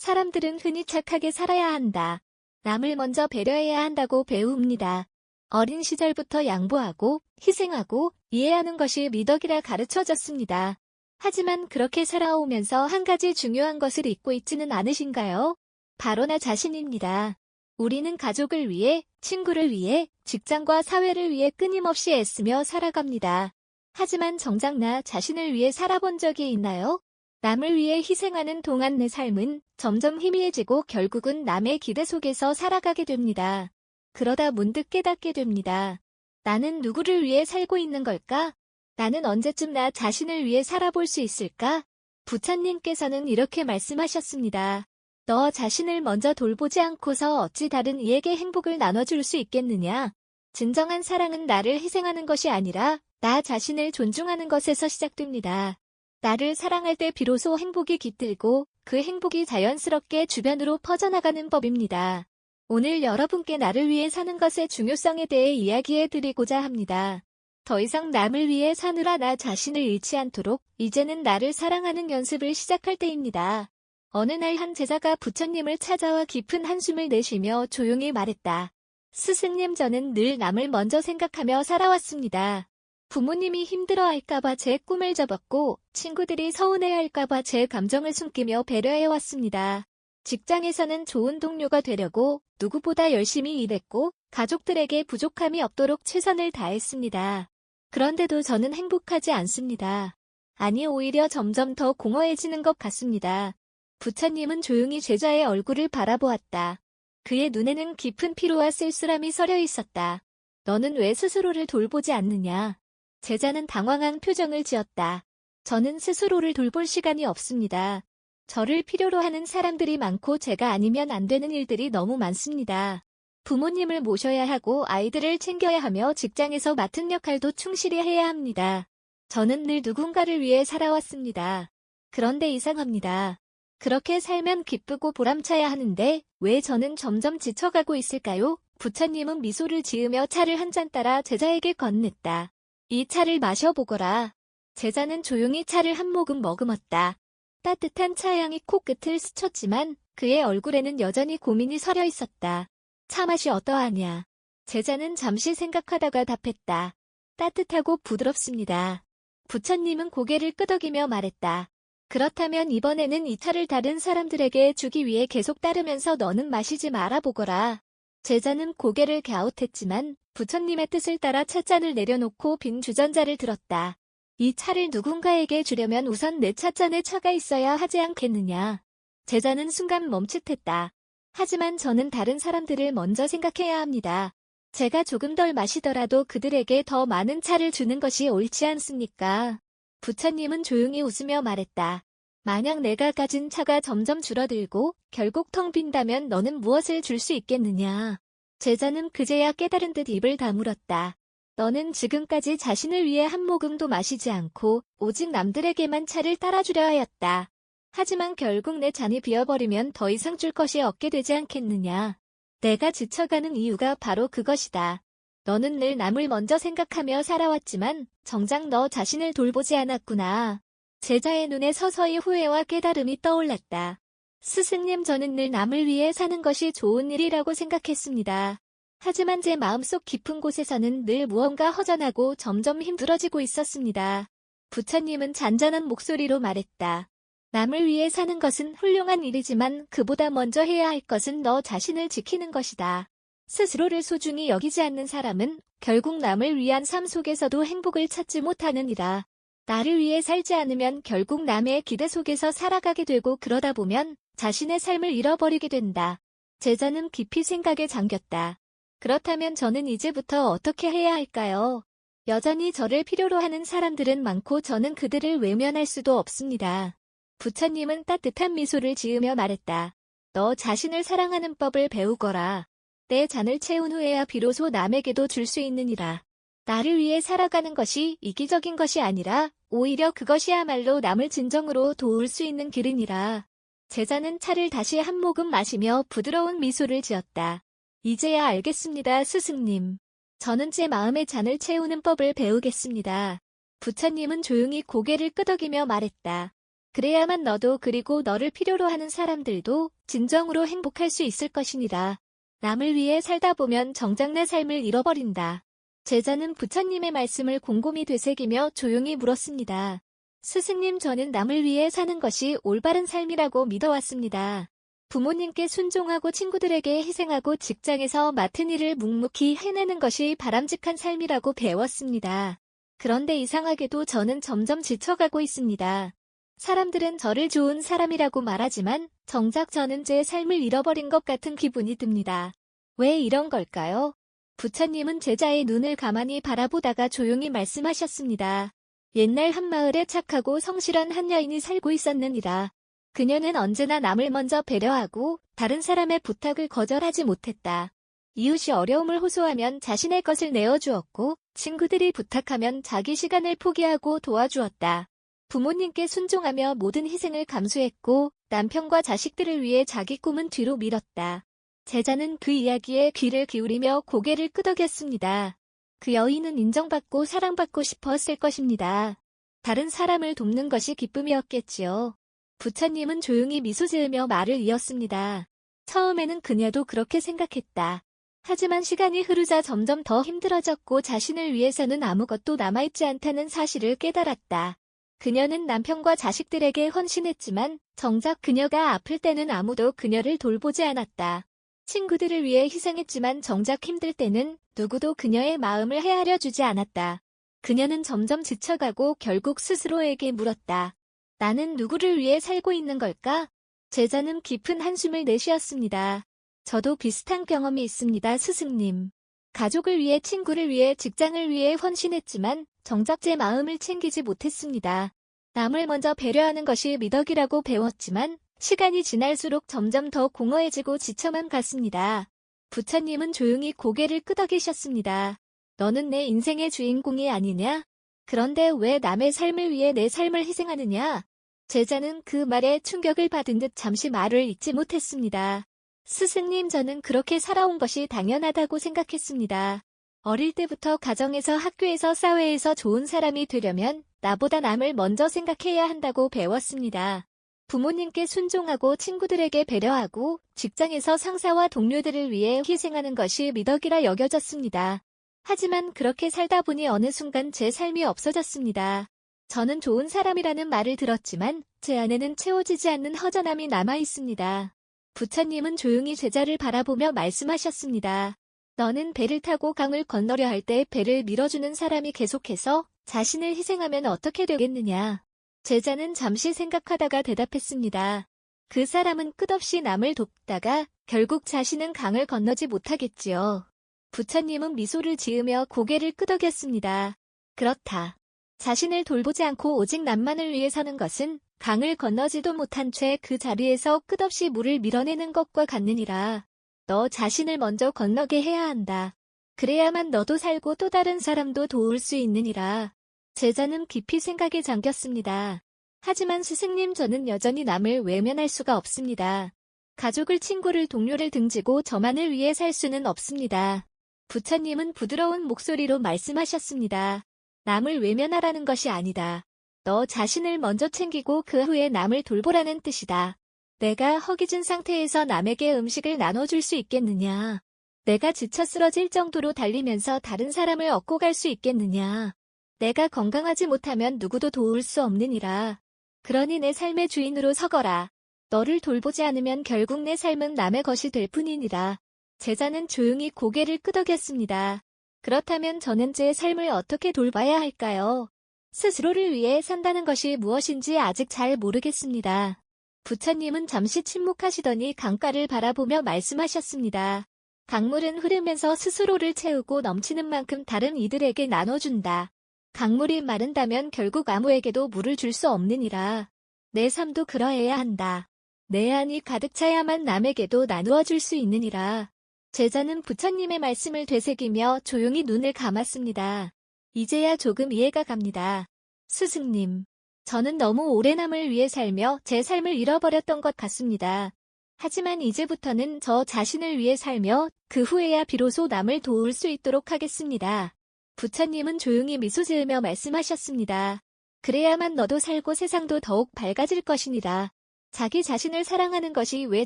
사람들은 흔히 착하게 살아야 한다. 남을 먼저 배려해야 한다고 배웁니다. 어린 시절부터 양보하고 희생하고 이해하는 것이 미덕이라 가르쳐졌습니다. 하지만 그렇게 살아오면서 한 가지 중요한 것을 잊고 있지는 않으신가요? 바로 나 자신입니다. 우리는 가족을 위해, 친구를 위해, 직장과 사회를 위해 끊임없이 애쓰며 살아갑니다. 하지만 정작 나 자신을 위해 살아본 적이 있나요? 남을 위해 희생하는 동안 내 삶은 점점 희미해지고 결국은 남의 기대 속에서 살아가게 됩니다. 그러다 문득 깨닫게 됩니다. 나는 누구를 위해 살고 있는 걸까? 나는 언제쯤 나 자신을 위해 살아볼 수 있을까? 부처님께서는 이렇게 말씀하셨습니다. 너 자신을 먼저 돌보지 않고서 어찌 다른 이에게 행복을 나눠줄 수 있겠느냐? 진정한 사랑은 나를 희생하는 것이 아니라 나 자신을 존중하는 것에서 시작됩니다. 나를 사랑할 때 비로소 행복이 깃들고 그 행복이 자연스럽게 주변으로 퍼져나가는 법입니다. 오늘 여러분께 나를 위해 사는 것의 중요성에 대해 이야기해 드리고자 합니다. 더 이상 남을 위해 사느라 나 자신을 잃지 않도록 이제는 나를 사랑하는 연습을 시작할 때입니다. 어느 날 한 제자가 부처님을 찾아와 깊은 한숨을 내쉬며 조용히 말했다. 스승님, 저는 늘 남을 먼저 생각하며 살아왔습니다. 부모님이 힘들어할까봐 제 꿈을 접었고 친구들이 서운해할까봐 제 감정을 숨기며 배려해왔습니다. 직장에서는 좋은 동료가 되려고 누구보다 열심히 일했고 가족들에게 부족함이 없도록 최선을 다했습니다. 그런데도 저는 행복하지 않습니다. 아니, 오히려 점점 더 공허해지는 것 같습니다. 부처님은 조용히 제자의 얼굴을 바라보았다. 그의 눈에는 깊은 피로와 쓸쓸함이 서려 있었다. 너는 왜 스스로를 돌보지 않느냐? 제자는 당황한 표정을 지었다. 저는 스스로를 돌볼 시간이 없습니다. 저를 필요로 하는 사람들이 많고 제가 아니면 안 되는 일들이 너무 많습니다. 부모님을 모셔야 하고 아이들을 챙겨야 하며 직장에서 맡은 역할도 충실히 해야 합니다. 저는 늘 누군가를 위해 살아왔습니다. 그런데 이상합니다. 그렇게 살면 기쁘고 보람차야 하는데 왜 저는 점점 지쳐가고 있을까요? 부처님은 미소를 지으며 차를 한 잔 따라 제자에게 건넸다. 이 차를 마셔보거라. 제자는 조용히 차를 한 모금 머금었다. 따뜻한 차향이 코끝을 스쳤지만 그의 얼굴에는 여전히 고민이 서려 있었다. 차 맛이 어떠하냐? 제자는 잠시 생각하다가 답했다. 따뜻하고 부드럽습니다. 부처님은 고개를 끄덕이며 말했다. 그렇다면 이번에는 이 차를 다른 사람들에게 주기 위해 계속 따르면서 너는 마시지 말아보거라. 제자는 고개를 갸웃했지만 부처님의 뜻을 따라 찻잔을 내려놓고 빈 주전자를 들었다. 이 차를 누군가에게 주려면 우선 내 찻잔에 차가 있어야 하지 않겠느냐. 제자는 순간 멈칫했다. 하지만 저는 다른 사람들을 먼저 생각해야 합니다. 제가 조금 덜 마시더라도 그들에게 더 많은 차를 주는 것이 옳지 않습니까? 부처님은 조용히 웃으며 말했다. 만약 내가 가진 차가 점점 줄어들고 결국 텅 빈다면 너는 무엇을 줄 수 있겠느냐? 제자는 그제야 깨달은 듯 입을 다물었다. 너는 지금까지 자신을 위해 한 모금도 마시지 않고 오직 남들에게만 차를 따라주려 하였다. 하지만 결국 내 잔이 비어버리면 더 이상 줄 것이 없게 되지 않겠느냐? 내가 지쳐가는 이유가 바로 그것이다. 너는 늘 남을 먼저 생각하며 살아왔지만 정작 너 자신을 돌보지 않았구나. 제자의 눈에 서서히 후회와 깨달음이 떠올랐다. 스승님, 저는 늘 남을 위해 사는 것이 좋은 일이라고 생각했습니다. 하지만 제 마음속 깊은 곳에서는 늘 무언가 허전하고 점점 힘들어지고 있었습니다. 부처님은 잔잔한 목소리로 말했다. 남을 위해 사는 것은 훌륭한 일이지만 그보다 먼저 해야 할 것은 너 자신을 지키는 것이다. 스스로를 소중히 여기지 않는 사람은 결국 남을 위한 삶 속에서도 행복을 찾지 못하느니라. 나를 위해 살지 않으면 결국 남의 기대 속에서 살아가게 되고 그러다 보면 자신의 삶을 잃어버리게 된다. 제자는 깊이 생각에 잠겼다. 그렇다면 저는 이제부터 어떻게 해야 할까요? 여전히 저를 필요로 하는 사람들은 많고 저는 그들을 외면할 수도 없습니다. 부처님은 따뜻한 미소를 지으며 말했다. 너 자신을 사랑하는 법을 배우거라. 내 잔을 채운 후에야 비로소 남에게도 줄 수 있느니라. 나를 위해 살아가는 것이 이기적인 것이 아니라 오히려 그것이야말로 남을 진정으로 도울 수 있는 길이니라. 제자는 차를 다시 한 모금 마시며 부드러운 미소를 지었다. 이제야 알겠습니다, 스승님. 저는 제 마음의 잔을 채우는 법을 배우겠습니다. 부처님은 조용히 고개를 끄덕이며 말했다. 그래야만 너도 그리고 너를 필요로 하는 사람들도 진정으로 행복할 수 있을 것이니라. 남을 위해 살다 보면 정작 내 삶을 잃어버린다. 제자는 부처님의 말씀을 곰곰이 되새기며 조용히 물었습니다. 스승님, 저는 남을 위해 사는 것이 올바른 삶이라고 믿어왔습니다. 부모님께 순종하고 친구들에게 희생하고 직장에서 맡은 일을 묵묵히 해내는 것이 바람직한 삶이라고 배웠습니다. 그런데 이상하게도 저는 점점 지쳐가고 있습니다. 사람들은 저를 좋은 사람이라고 말하지만 정작 저는 제 삶을 잃어버린 것 같은 기분이 듭니다. 왜 이런 걸까요? 부처님은 제자의 눈을 가만히 바라보다가 조용히 말씀하셨습니다. 옛날 한 마을에 착하고 성실한 한 여인이 살고 있었느니라. 그녀는 언제나 남을 먼저 배려하고 다른 사람의 부탁을 거절하지 못했다. 이웃이 어려움을 호소하면 자신의 것을 내어주었고 친구들이 부탁하면 자기 시간을 포기하고 도와주었다. 부모님께 순종하며 모든 희생을 감수했고 남편과 자식들을 위해 자기 꿈은 뒤로 미뤘다. 제자는 그 이야기에 귀를 기울이며 고개를 끄덕였습니다. 그 여인은 인정받고 사랑받고 싶었을 것입니다. 다른 사람을 돕는 것이 기쁨이었겠지요. 부처님은 조용히 미소 지으며 말을 이었습니다. 처음에는 그녀도 그렇게 생각했다. 하지만 시간이 흐르자 점점 더 힘들어졌고 자신을 위해서는 아무것도 남아있지 않다는 사실을 깨달았다. 그녀는 남편과 자식들에게 헌신했지만 정작 그녀가 아플 때는 아무도 그녀를 돌보지 않았다. 친구들을 위해 희생했지만 정작 힘들 때는 누구도 그녀의 마음을 헤아려 주지 않았다. 그녀는 점점 지쳐가고 결국 스스로에게 물었다. 나는 누구를 위해 살고 있는 걸까? 제자는 깊은 한숨을 내쉬었습니다. 저도 비슷한 경험이 있습니다, 스승님. 가족을 위해, 친구를 위해, 직장을 위해 헌신했지만 정작 제 마음을 챙기지 못했습니다. 남을 먼저 배려하는 것이 미덕이라고 배웠지만 시간이 지날수록 점점 더 공허해지고 지쳐만 갔습니다. 부처님은 조용히 고개를 끄덕이셨습니다. 너는 내 인생의 주인공이 아니냐? 그런데 왜 남의 삶을 위해 내 삶을 희생하느냐? 제자는 그 말에 충격을 받은 듯 잠시 말을 잇지 못했습니다. 스승님, 저는 그렇게 살아온 것이 당연하다고 생각했습니다. 어릴 때부터 가정에서, 학교에서, 사회에서 좋은 사람이 되려면 나보다 남을 먼저 생각해야 한다고 배웠습니다. 부모님께 순종하고 친구들에게 배려하고 직장에서 상사와 동료들을 위해 희생하는 것이 미덕이라 여겨졌습니다. 하지만 그렇게 살다 보니 어느 순간 제 삶이 없어졌습니다. 저는 좋은 사람이라는 말을 들었지만 제 안에는 채워지지 않는 허전함이 남아 있습니다. 부처님은 조용히 제자를 바라보며 말씀하셨습니다. 너는 배를 타고 강을 건너려 할 때 배를 밀어주는 사람이 계속해서 자신을 희생하면 어떻게 되겠느냐? 제자는 잠시 생각하다가 대답했습니다. 그 사람은 끝없이 남을 돕다가 결국 자신은 강을 건너지 못하겠지요. 부처님은 미소를 지으며 고개를 끄덕였습니다. 그렇다. 자신을 돌보지 않고 오직 남만을 위해 사는 것은 강을 건너지도 못한 채 그 자리에서 끝없이 물을 밀어내는 것과 같느니라. 너 자신을 먼저 건너게 해야 한다. 그래야만 너도 살고 또 다른 사람도 도울 수 있느니라. 제자는 깊이 생각에 잠겼습니다. 하지만 스승님, 저는 여전히 남을 외면할 수가 없습니다. 가족을, 친구를, 동료를 등지고 저만을 위해 살 수는 없습니다. 부처님은 부드러운 목소리로 말씀하셨습니다. 남을 외면하라는 것이 아니다. 너 자신을 먼저 챙기고 그 후에 남을 돌보라는 뜻이다. 내가 허기진 상태에서 남에게 음식을 나눠줄 수 있겠느냐? 내가 지쳐 쓰러질 정도로 달리면서 다른 사람을 업고 갈 수 있겠느냐? 내가 건강하지 못하면 누구도 도울 수 없느니라. 그러니 내 삶의 주인으로 서거라. 너를 돌보지 않으면 결국 내 삶은 남의 것이 될 뿐이니라. 제자는 조용히 고개를 끄덕였습니다. 그렇다면 저는 제 삶을 어떻게 돌봐야 할까요? 스스로를 위해 산다는 것이 무엇인지 아직 잘 모르겠습니다. 부처님은 잠시 침묵하시더니 강가를 바라보며 말씀하셨습니다. 강물은 흐르면서 스스로를 채우고 넘치는 만큼 다른 이들에게 나눠준다. 강물이 마른다면 결국 아무에게도 물을 줄 수 없느니라. 내 삶도 그러해야 한다. 내 안이 가득 차야만 남에게도 나누어 줄 수 있느니라. 제자는 부처님의 말씀을 되새기며 조용히 눈을 감았습니다. 이제야 조금 이해가 갑니다. 스승님, 저는 너무 오래 남을 위해 살며 제 삶을 잃어버렸던 것 같습니다. 하지만 이제부터는 저 자신을 위해 살며 그 후에야 비로소 남을 도울 수 있도록 하겠습니다. 부처님은 조용히 미소 지으며 말씀하셨습니다. 그래야만 너도 살고 세상도 더욱 밝아질 것이니라. 자기 자신을 사랑하는 것이 왜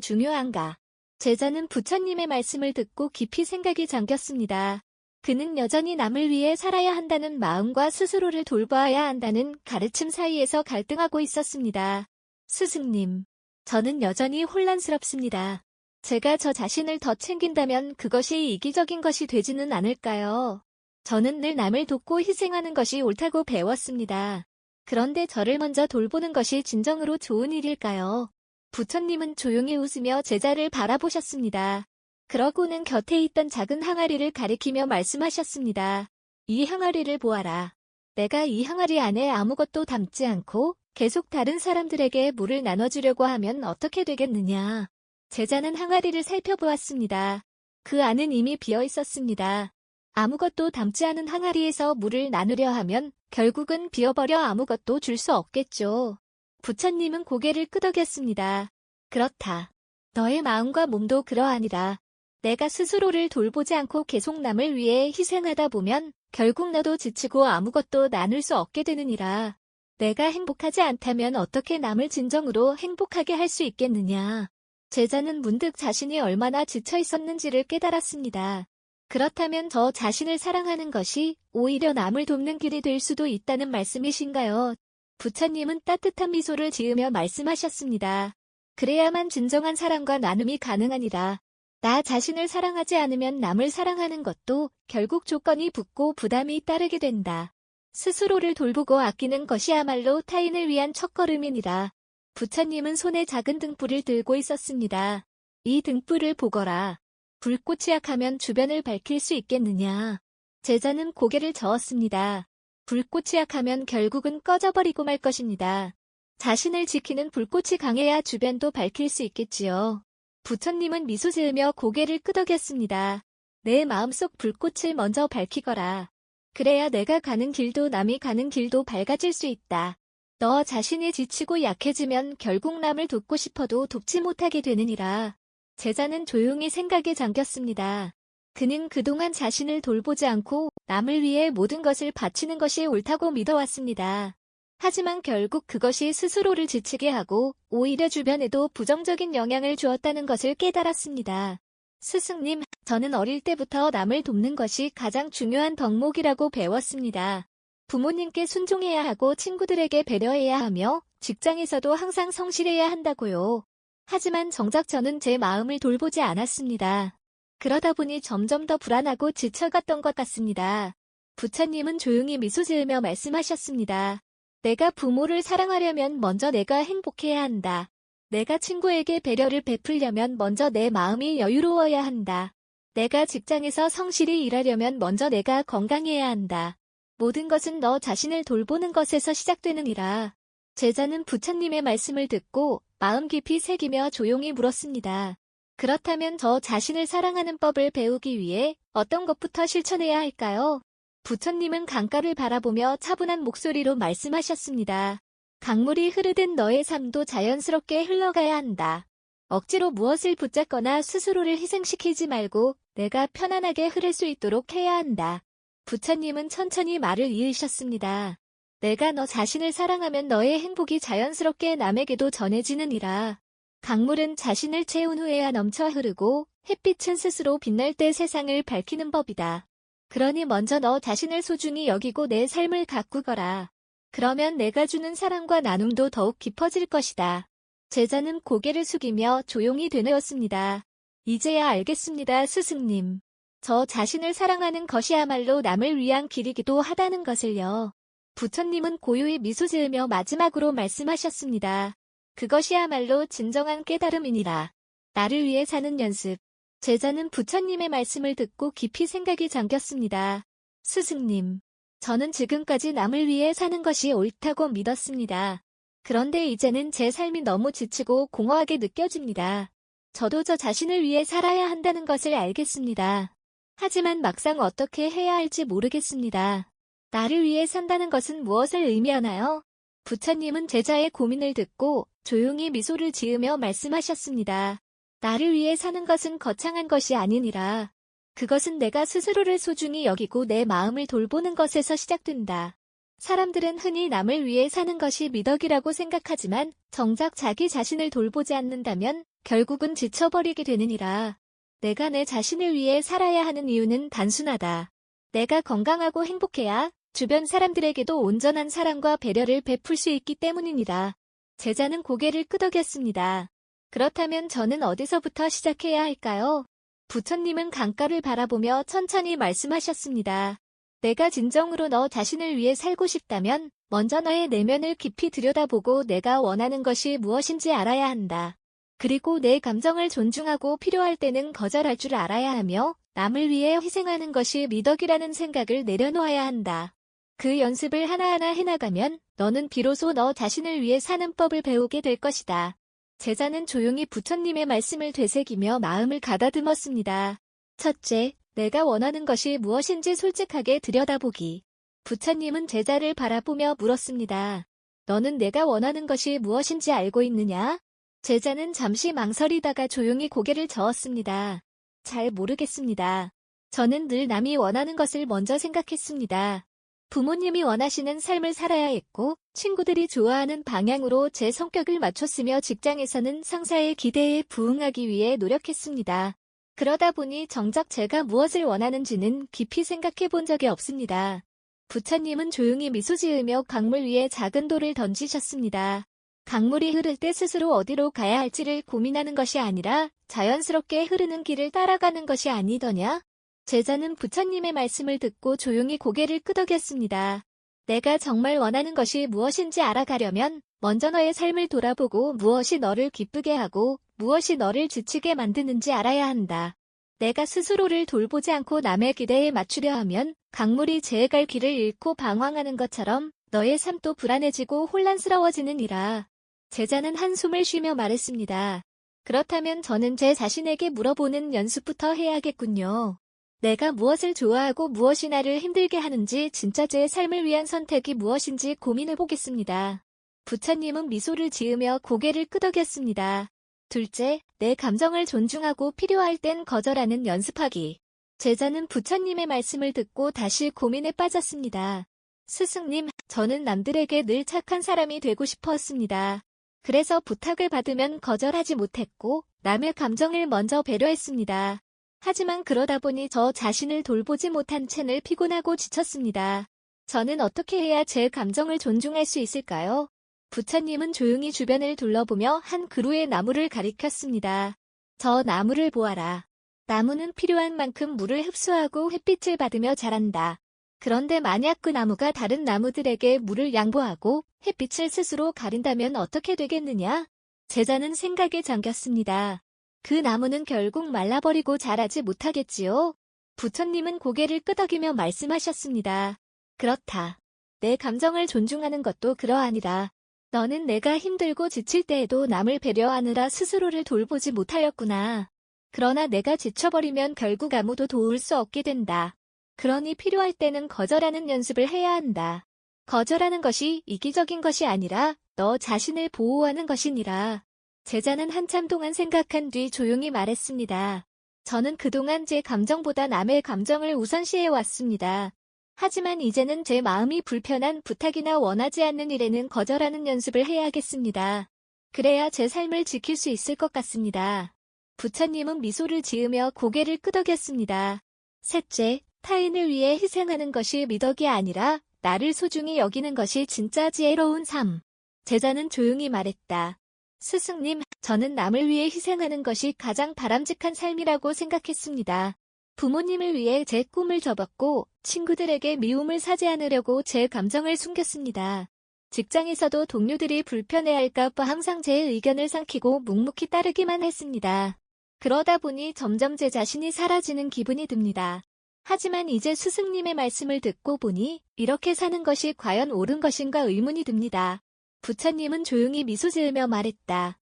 중요한가? 제자는 부처님의 말씀을 듣고 깊이 생각이 잠겼습니다. 그는 여전히 남을 위해 살아야 한다는 마음과 스스로를 돌봐야 한다는 가르침 사이에서 갈등하고 있었습니다. 스승님, 저는 여전히 혼란스럽습니다. 제가 저 자신을 더 챙긴다면 그것이 이기적인 것이 되지는 않을까요? 저는 늘 남을 돕고 희생하는 것이 옳다고 배웠습니다. 그런데 저를 먼저 돌보는 것이 진정으로 좋은 일일까요? 부처님은 조용히 웃으며 제자를 바라보셨습니다. 그러고는 곁에 있던 작은 항아리를 가리키며 말씀하셨습니다. 이 항아리를 보아라. 내가 이 항아리 안에 아무것도 담지 않고 계속 다른 사람들에게 물을 나눠주려고 하면 어떻게 되겠느냐. 제자는 항아리를 살펴보았습니다. 그 안은 이미 비어 있었습니다. 아무것도 담지 않은 항아리에서 물을 나누려 하면 결국은 비어버려 아무것도 줄 수 없겠죠. 부처님은 고개를 끄덕였습니다. 그렇다. 너의 마음과 몸도 그러하니라. 내가 스스로를 돌보지 않고 계속 남을 위해 희생하다 보면 결국 너도 지치고 아무것도 나눌 수 없게 되느니라. 내가 행복하지 않다면 어떻게 남을 진정으로 행복하게 할 수 있겠느냐. 제자는 문득 자신이 얼마나 지쳐 있었는지를 깨달았습니다. 그렇다면 저 자신을 사랑하는 것이 오히려 남을 돕는 길이 될 수도 있다는 말씀이신가요? 부처님은 따뜻한 미소를 지으며 말씀하셨습니다. 그래야만 진정한 사랑과 나눔이 가능하니라. 나 자신을 사랑하지 않으면 남을 사랑하는 것도 결국 조건이 붙고 부담이 따르게 된다. 스스로를 돌보고 아끼는 것이야말로 타인을 위한 첫걸음이니라. 부처님은 손에 작은 등불을 들고 있었습니다. 이 등불을 보거라. 불꽃이 약하면 주변을 밝힐 수 있겠느냐. 제자는 고개를 저었습니다. 불꽃이 약하면 결국은 꺼져버리고 말 것입니다. 자신을 지키는 불꽃이 강해야 주변도 밝힐 수 있겠지요. 부처님은 미소 지으며 고개를 끄덕였습니다. 내 마음속 불꽃을 먼저 밝히거라. 그래야 내가 가는 길도 남이 가는 길도 밝아질 수 있다. 너 자신이 지치고 약해지면 결국 남을 돕고 싶어도 돕지 못하게 되느니라. 제자는 조용히 생각에 잠겼습니다. 그는 그동안 자신을 돌보지 않고 남을 위해 모든 것을 바치는 것이 옳다고 믿어왔습니다. 하지만 결국 그것이 스스로를 지치게 하고 오히려 주변에도 부정적인 영향을 주었다는 것을 깨달았습니다. 스승님, 저는 어릴 때부터 남을 돕는 것이 가장 중요한 덕목이라고 배웠습니다. 부모님께 순종해야 하고 친구들에게 배려해야 하며 직장에서도 항상 성실해야 한다고요. 하지만 정작 저는 제 마음을 돌보지 않았습니다. 그러다 보니 점점 더 불안하고 지쳐갔던 것 같습니다. 부처님은 조용히 미소 지으며 말씀하셨습니다. 내가 부모를 사랑하려면 먼저 내가 행복해야 한다. 내가 친구에게 배려를 베풀려면 먼저 내 마음이 여유로워야 한다. 내가 직장에서 성실히 일하려면 먼저 내가 건강해야 한다. 모든 것은 너 자신을 돌보는 것에서 시작되느니라. 제자는 부처님의 말씀을 듣고 마음 깊이 새기며 조용히 물었습니다. 그렇다면 저 자신을 사랑하는 법을 배우기 위해 어떤 것부터 실천해야 할까요? 부처님은 강가를 바라보며 차분한 목소리로 말씀하셨습니다. 강물이 흐르듯 너의 삶도 자연스럽게 흘러가야 한다. 억지로 무엇을 붙잡거나 스스로를 희생시키지 말고 내가 편안하게 흐를 수 있도록 해야 한다. 부처님은 천천히 말을 이으셨습니다. 내가 너 자신을 사랑하면 너의 행복이 자연스럽게 남에게도 전해지느니라. 강물은 자신을 채운 후에야 넘쳐 흐르고 햇빛은 스스로 빛날 때 세상을 밝히는 법이다. 그러니 먼저 너 자신을 소중히 여기고 내 삶을 가꾸거라. 그러면 내가 주는 사랑과 나눔도 더욱 깊어질 것이다. 제자는 고개를 숙이며 조용히 되뇌었습니다. 이제야 알겠습니다, 스승님. 저 자신을 사랑하는 것이야말로 남을 위한 길이기도 하다는 것을요. 부처님은 고요히 미소 지으며 마지막으로 말씀하셨습니다. 그것이야말로 진정한 깨달음이니라. 나를 위해 사는 연습. 제자는 부처님의 말씀을 듣고 깊이 생각이 잠겼습니다. 스승님, 저는 지금까지 남을 위해 사는 것이 옳다고 믿었습니다. 그런데 이제는 제 삶이 너무 지치고 공허하게 느껴집니다. 저도 저 자신을 위해 살아야 한다는 것을 알겠습니다. 하지만 막상 어떻게 해야 할지 모르겠습니다. 나를 위해 산다는 것은 무엇을 의미하나요? 부처님은 제자의 고민을 듣고 조용히 미소를 지으며 말씀하셨습니다. 나를 위해 사는 것은 거창한 것이 아니니라. 그것은 내가 스스로를 소중히 여기고 내 마음을 돌보는 것에서 시작된다. 사람들은 흔히 남을 위해 사는 것이 미덕이라고 생각하지만 정작 자기 자신을 돌보지 않는다면 결국은 지쳐버리게 되느니라. 내가 내 자신을 위해 살아야 하는 이유는 단순하다. 내가 건강하고 행복해야 주변 사람들에게도 온전한 사랑과 배려를 베풀 수 있기 때문이니라. 제자는 고개를 끄덕였습니다. 그렇다면 저는 어디서부터 시작해야 할까요? 부처님은 강가를 바라보며 천천히 말씀하셨습니다. 내가 진정으로 너 자신을 위해 살고 싶다면 먼저 너의 내면을 깊이 들여다보고 내가 원하는 것이 무엇인지 알아야 한다. 그리고 내 감정을 존중하고 필요할 때는 거절할 줄 알아야 하며 남을 위해 희생하는 것이 미덕이라는 생각을 내려놓아야 한다. 그 연습을 하나하나 해나가면 너는 비로소 너 자신을 위해 사는 법을 배우게 될 것이다. 제자는 조용히 부처님의 말씀을 되새기며 마음을 가다듬었습니다. 첫째, 내가 원하는 것이 무엇인지 솔직하게 들여다보기. 부처님은 제자를 바라보며 물었습니다. 너는 내가 원하는 것이 무엇인지 알고 있느냐? 제자는 잠시 망설이다가 조용히 고개를 저었습니다. 잘 모르겠습니다. 저는 늘 남이 원하는 것을 먼저 생각했습니다. 부모님이 원하시는 삶을 살아야 했고 친구들이 좋아하는 방향으로 제 성격을 맞췄으며 직장에서는 상사의 기대에 부응하기 위해 노력했습니다. 그러다 보니 정작 제가 무엇을 원하는지는 깊이 생각해 본 적이 없습니다. 부처님은 조용히 미소 지으며 강물 위에 작은 돌을 던지셨습니다. 강물이 흐를 때 스스로 어디로 가야 할지를 고민하는 것이 아니라 자연스럽게 흐르는 길을 따라가는 것이 아니더냐? 제자는 부처님의 말씀을 듣고 조용히 고개를 끄덕였습니다. 내가 정말 원하는 것이 무엇인지 알아가려면 먼저 너의 삶을 돌아보고 무엇이 너를 기쁘게 하고 무엇이 너를 지치게 만드는지 알아야 한다. 내가 스스로를 돌보지 않고 남의 기대에 맞추려 하면 강물이 제갈 길을 잃고 방황하는 것처럼 너의 삶도 불안해지고 혼란스러워지느니라. 제자는 한숨을 쉬며 말했습니다. 그렇다면 저는 제 자신에게 물어보는 연습부터 해야겠군요. 내가 무엇을 좋아하고 무엇이 나를 힘들게 하는지 진짜 제 삶을 위한 선택이 무엇인지 고민해 보겠습니다. 부처님은 미소를 지으며 고개를 끄덕였습니다. 둘째, 내 감정을 존중하고 필요할 땐 거절하는 연습하기. 제자는 부처님의 말씀을 듣고 다시 고민에 빠졌습니다. 스승님, 저는 남들에게 늘 착한 사람이 되고 싶었습니다. 그래서 부탁을 받으면 거절하지 못했고 남의 감정을 먼저 배려했습니다. 하지만 그러다 보니 저 자신을 돌보지 못한 채 늘 피곤하고 지쳤습니다. 저는 어떻게 해야 제 감정을 존중할 수 있을까요? 부처님은 조용히 주변을 둘러보며 한 그루의 나무를 가리켰습니다. 저 나무를 보아라. 나무는 필요한 만큼 물을 흡수하고 햇빛을 받으며 자란다. 그런데 만약 그 나무가 다른 나무들에게 물을 양보하고 햇빛을 스스로 가린다면 어떻게 되겠느냐? 제자는 생각에 잠겼습니다. 그 나무는 결국 말라버리고 자라지 못하겠지요? 부처님은 고개를 끄덕이며 말씀하셨습니다. 그렇다. 내 감정을 존중하는 것도 그러하니라. 너는 내가 힘들고 지칠 때에도 남을 배려하느라 스스로를 돌보지 못하였구나. 그러나 내가 지쳐버리면 결국 아무도 도울 수 없게 된다. 그러니 필요할 때는 거절하는 연습을 해야 한다. 거절하는 것이 이기적인 것이 아니라 너 자신을 보호하는 것이니라. 제자는 한참 동안 생각한 뒤 조용히 말했습니다. 저는 그동안 제 감정보다 남의 감정을 우선시해 왔습니다. 하지만 이제는 제 마음이 불편한 부탁이나 원하지 않는 일에는 거절하는 연습을 해야겠습니다. 그래야 제 삶을 지킬 수 있을 것 같습니다. 부처님은 미소를 지으며 고개를 끄덕였습니다. 셋째, 타인을 위해 희생하는 것이 미덕이 아니라 나를 소중히 여기는 것이 진짜 지혜로운 삶. 제자는 조용히 말했다. 스승님, 저는 남을 위해 희생하는 것이 가장 바람직한 삶이라고 생각했습니다. 부모님을 위해 제 꿈을 접었고 친구들에게 미움을 사지 않으려고 제 감정을 숨겼습니다. 직장에서도 동료들이 불편해할까 봐 항상 제 의견을 삼키고 묵묵히 따르기만 했습니다. 그러다 보니 점점 제 자신이 사라지는 기분이 듭니다. 하지만 이제 스승님의 말씀을 듣고 보니 이렇게 사는 것이 과연 옳은 것인가 의문이 듭니다. 부처님은 조용히 미소 지으며 말했다.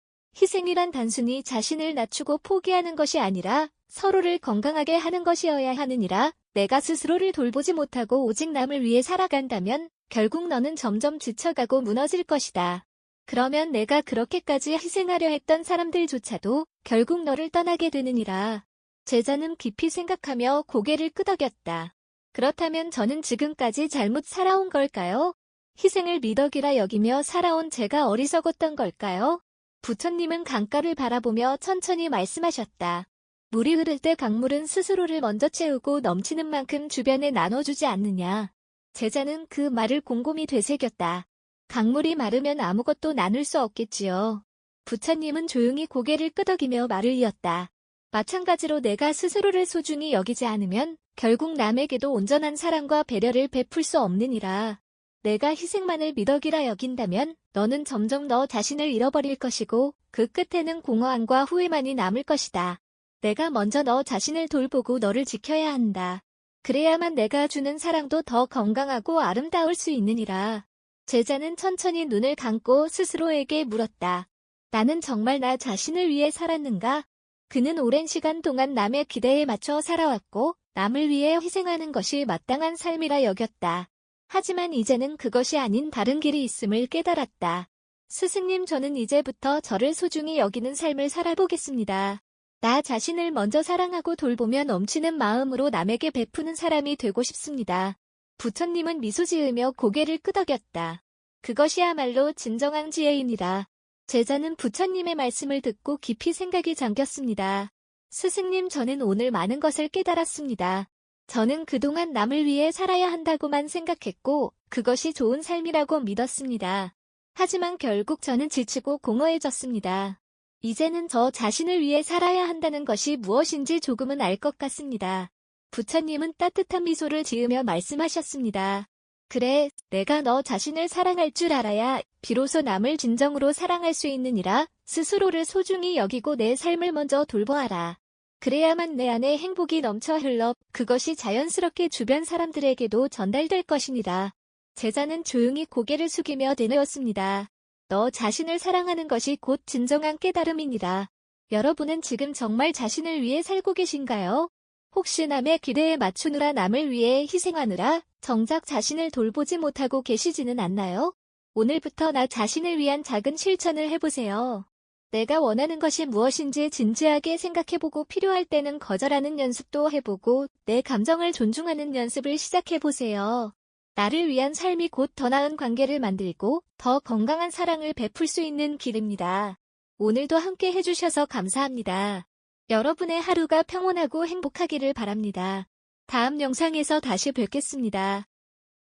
희생이란 단순히 자신을 낮추고 포기하는 것이 아니라 서로를 건강하게 하는 것이어야 하느니라. 내가 스스로를 돌보지 못하고 오직 남을 위해 살아간다면 결국 너는 점점 지쳐가고 무너질 것이다. 그러면 내가 그렇게까지 희생하려 했던 사람들조차도 결국 너를 떠나게 되느니라. 제자는 깊이 생각하며 고개를 끄덕였다. 그렇다면 저는 지금까지 잘못 살아온 걸까요? 희생을 미덕이라 여기며 살아온 제가 어리석었던 걸까요? 부처님은 강가를 바라보며 천천히 말씀하셨다. 물이 흐를 때 강물은 스스로를 먼저 채우고 넘치는 만큼 주변에 나눠주지 않느냐. 제자는 그 말을 곰곰이 되새겼다. 강물이 마르면 아무것도 나눌 수 없겠지요. 부처님은 조용히 고개를 끄덕이며 말을 이었다. 마찬가지로 내가 스스로를 소중히 여기지 않으면 결국 남에게도 온전한 사랑과 배려를 베풀 수 없느니라. 내가 희생만을 미덕이라 여긴다면 너는 점점 너 자신을 잃어버릴 것이고 그 끝에는 공허함과 후회만이 남을 것이다. 내가 먼저 너 자신을 돌보고 너를 지켜야 한다. 그래야만 내가 주는 사랑도 더 건강하고 아름다울 수 있느니라. 제자는 천천히 눈을 감고 스스로에게 물었다. 나는 정말 나 자신을 위해 살았는가? 그는 오랜 시간 동안 남의 기대에 맞춰 살아왔고 남을 위해 희생하는 것이 마땅한 삶이라 여겼다. 하지만 이제는 그것이 아닌 다른 길이 있음을 깨달았다. 스승님, 저는 이제부터 저를 소중히 여기는 삶을 살아보겠습니다. 나 자신을 먼저 사랑하고 돌보며 넘치는 마음으로 남에게 베푸는 사람이 되고 싶습니다. 부처님은 미소 지으며 고개를 끄덕였다. 그것이야말로 진정한 지혜이니라. 제자는 부처님의 말씀을 듣고 깊이 생각이 잠겼습니다. 스승님, 저는 오늘 많은 것을 깨달았습니다. 저는 그동안 남을 위해 살아야 한다고만 생각했고 그것이 좋은 삶이라고 믿었습니다. 하지만 결국 저는 지치고 공허해졌습니다. 이제는 저 자신을 위해 살아야 한다는 것이 무엇인지 조금은 알 것 같습니다. 부처님은 따뜻한 미소를 지으며 말씀하셨습니다. 그래, 내가 너 자신을 사랑할 줄 알아야 비로소 남을 진정으로 사랑할 수 있느니라. 스스로를 소중히 여기고 내 삶을 먼저 돌보아라. 그래야만 내 안에 행복이 넘쳐 흘러 그것이 자연스럽게 주변 사람들에게도 전달될 것이니라. 제자는 조용히 고개를 숙이며 되뇌었습니다. 너 자신을 사랑하는 것이 곧 진정한 깨달음이니라. 여러분은 지금 정말 자신을 위해 살고 계신가요? 혹시 남의 기대에 맞추느라 남을 위해 희생하느라 정작 자신을 돌보지 못하고 계시지는 않나요? 오늘부터 나 자신을 위한 작은 실천을 해보세요. 내가 원하는 것이 무엇인지 진지하게 생각해보고 필요할 때는 거절하는 연습도 해보고 내 감정을 존중하는 연습을 시작해보세요. 나를 위한 삶이 곧 더 나은 관계를 만들고 더 건강한 사랑을 베풀 수 있는 길입니다. 오늘도 함께 해주셔서 감사합니다. 여러분의 하루가 평온하고 행복하기를 바랍니다. 다음 영상에서 다시 뵙겠습니다.